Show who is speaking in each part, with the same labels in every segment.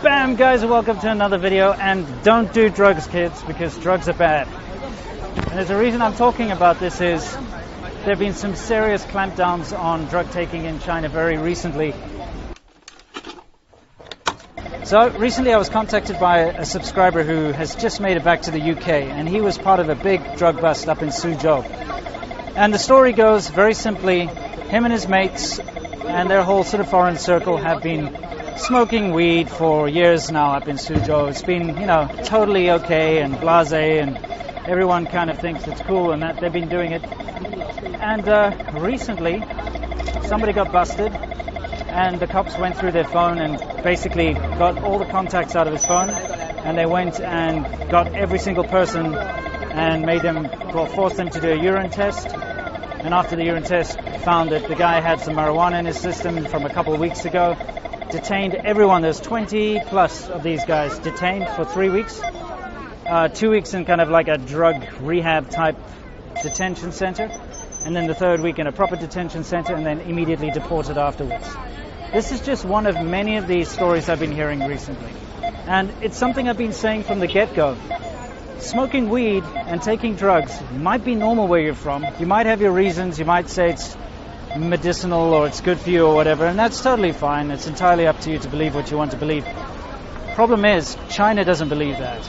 Speaker 1: Bam, guys, welcome to another video. And don't do drugs, kids, because drugs are bad. And there's a reason I'm talking about this is there have been some serious clampdowns on drug taking in China very recently. So recently I was contacted by a subscriber who has just made it back to the UK, and he was part of a big drug bust up in Suzhou. And the story goes very simply, him and his mates and their whole sort of foreign circle have been smoking weed for years now up in Suzhou. It's been, totally okay and blasé, and everyone kind of thinks it's cool and that they've been doing it. And recently somebody got busted, and the cops went through their phone and basically got all the contacts out of his phone, and they went and got every single person and forced them to do a urine test. And after the urine test, found that the guy had some marijuana in his system from a couple of weeks ago. Detained everyone. There's 20 plus of these guys detained for 3 weeks. 2 weeks in kind of like a drug rehab type detention center, and then the third week in a proper detention center, and then immediately deported afterwards. This is just one of many of these stories I've been hearing recently. And it's something I've been saying from the get-go. Smoking weed and taking drugs might be normal where you're from. You might have your reasons. You might say it's medicinal or it's good for you or whatever, and that's totally fine. It's entirely up to you to believe what you want to believe. Problem is, China doesn't believe that.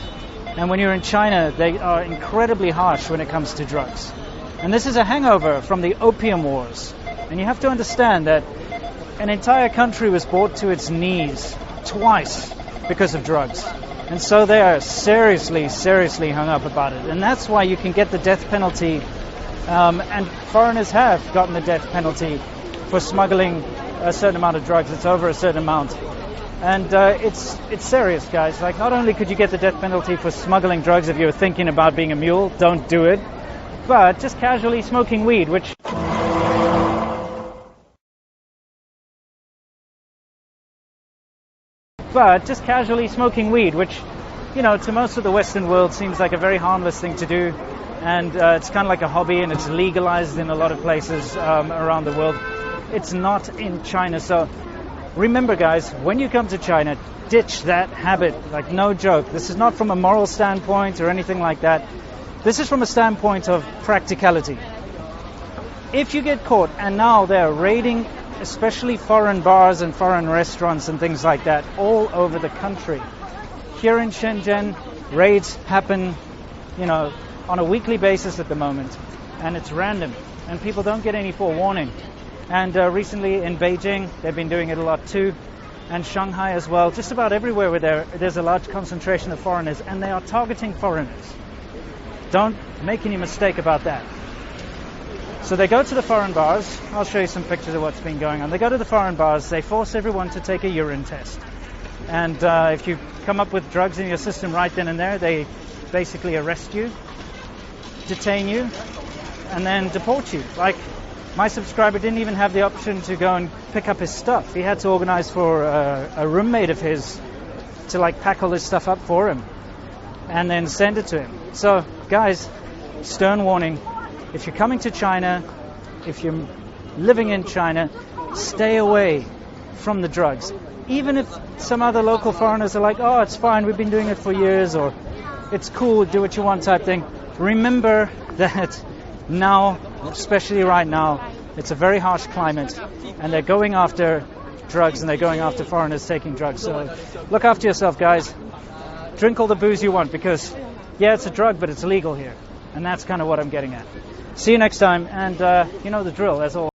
Speaker 1: And when you're in China, they are incredibly harsh when it comes to drugs. And this is a hangover from the opium wars. And you have to understand that an entire country was brought to its knees twice because of drugs. And so they are seriously hung up about it. And that's why you can get the death penalty. And foreigners have gotten the death penalty for smuggling a certain amount of drugs. It's over a certain amount. And it's serious, guys. Like, not only could you get the death penalty for smuggling drugs if you were thinking about being a mule, don't do it, but just casually smoking weed, which... to most of the Western world seems like a very harmless thing to do. And it's kind of like a hobby, and it's legalized in a lot of places around the world. It's not in China. So remember, guys, when you come to China, ditch that habit. Like, no joke. This is not from a moral standpoint or anything like that. This is from a standpoint of practicality. If you get caught, and now they're raiding especially foreign bars and foreign restaurants and things like that all over the country. Here in Shenzhen, raids happen, on a weekly basis at the moment, and it's random, and people don't get any forewarning. And recently in Beijing, they've been doing it a lot too, and Shanghai as well. Just about everywhere where there's a large concentration of foreigners, and they are targeting foreigners. Don't make any mistake about that. So they go to the foreign bars. I'll show you some pictures of what's been going on. They go to the foreign bars, they force everyone to take a urine test. And if you come up with drugs in your system right then and there, they basically arrest you, detain you, and then deport you. Like, my subscriber didn't even have the option to go and pick up his stuff. He had to organize for a roommate of his to pack all his stuff up for him and then send it to him. So guys, stern warning, if you're coming to China, if you're living in China, stay away from the drugs. Even if some other local foreigners are like, oh, it's fine, we've been doing it for years, or it's cool, do what you want type thing. Remember that now, especially right now, it's a very harsh climate, and they're going after drugs, and they're going after foreigners taking drugs. So look after yourself, guys. Drink all the booze you want, because, yeah, it's a drug, but it's illegal here. And that's kind of what I'm getting at. See you next time, and you know the drill, as always.